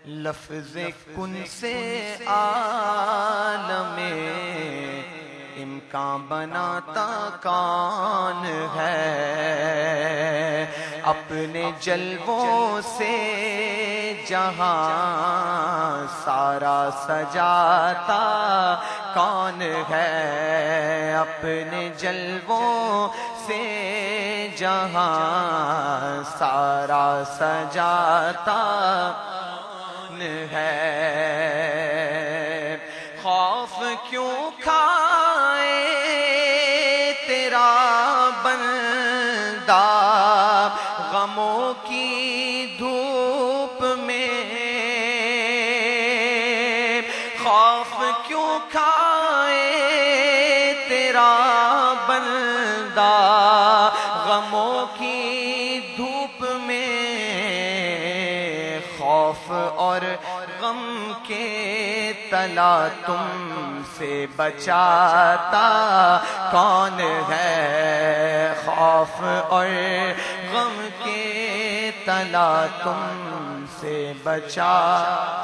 لفظ کن سے عالم امکان بناتا کون ہے، اپنے جلووں سے جہاں سارا سجاتا کون ہے، اپنے جلووں سے جہاں سارا سجاتا ہے۔ خوف کیوں کھائے تیرا بندہ غموں کی دھوپ میں، خوف کیوں کھائے تیرا بندہ غموں کی دھوپ میں، خوف اور غم کے تلا تم سے بچاتا کون ہے، خوف اور غم کے تلا تم سے بچاتا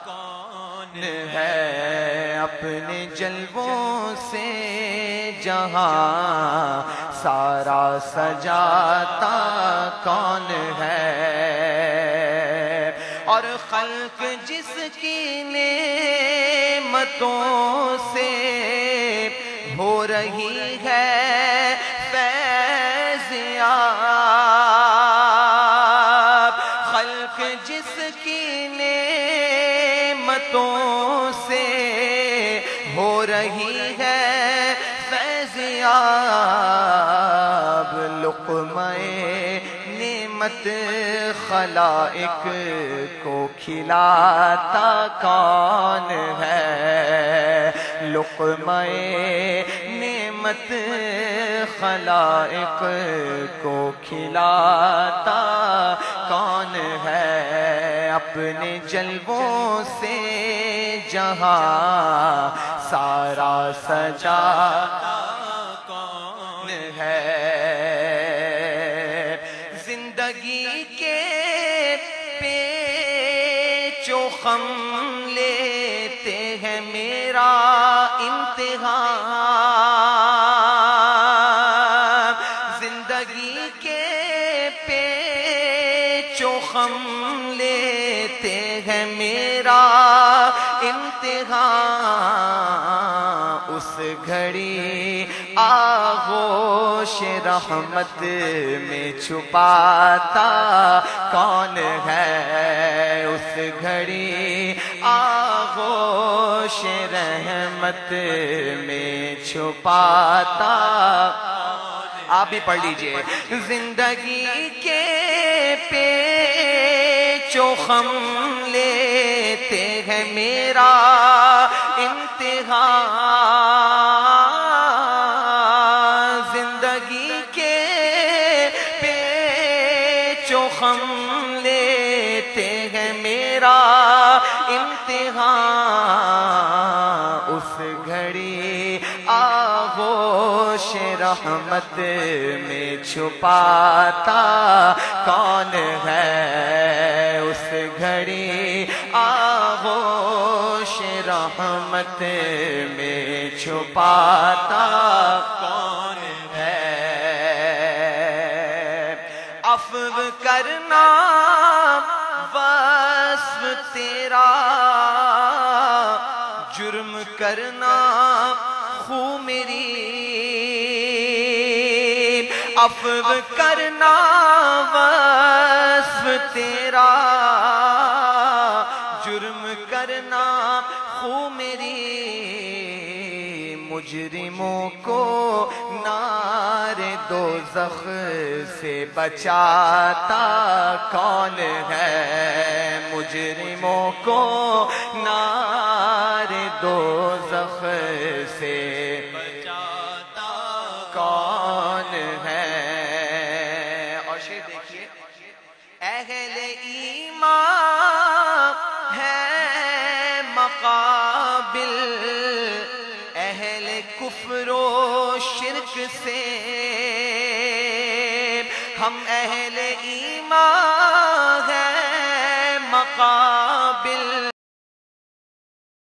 کون ہے، اپنے جلووں سے جہاں سارا سجاتا کون ہے، اور خلق جس کی نعمتوں سے ہو رہی ہے فیضیاب، خلق جس کی نعمتوں سے ہو رہی ہے فیضیاب، لقمہ نعمت خلائق کو کھلاتا کون ہے، لقمہ نعمت خلائق کو کھلاتا کون ہے، اپنے جلووں سے جہاں سارا سجاتا کون ہے، زندگی کے پیچ و خم لیتے ہیں میرا امتحان، زندگی کے پیچ و خم لیتے ہیں میرا امتحان، اس گھڑی آغوش رحمت میں چھپاتا کون ہے، اس گھڑی آغوش رحمت میں چھپاتا، آپ بھی پڑھ لیجئے، زندگی کے پیچ و خم لیتے ہیں میرا امتحان، زندگی کے پیچ و خم لیتے ہیں میرا امتحان، اس گھڑی آغوش رحمت میں چھپاتا کون ہے، اس گھڑی آغوش رحمت میں چھپاتا کون ہے، عفو کرنا وصف تیرا، جرم کرنا خو میری، عفو کرنا وصف تیرا، جرم کرنا خو میری، مجرموں کو نار دوزخ سے بچاتا کون ہے، مجرموں کو نار دوزخ سے بچاتا کون ہے، اور شعر دیکھیے، اہل ایمان ہے مقابل اہل کفر و شرک سے، ہم اہل ایمان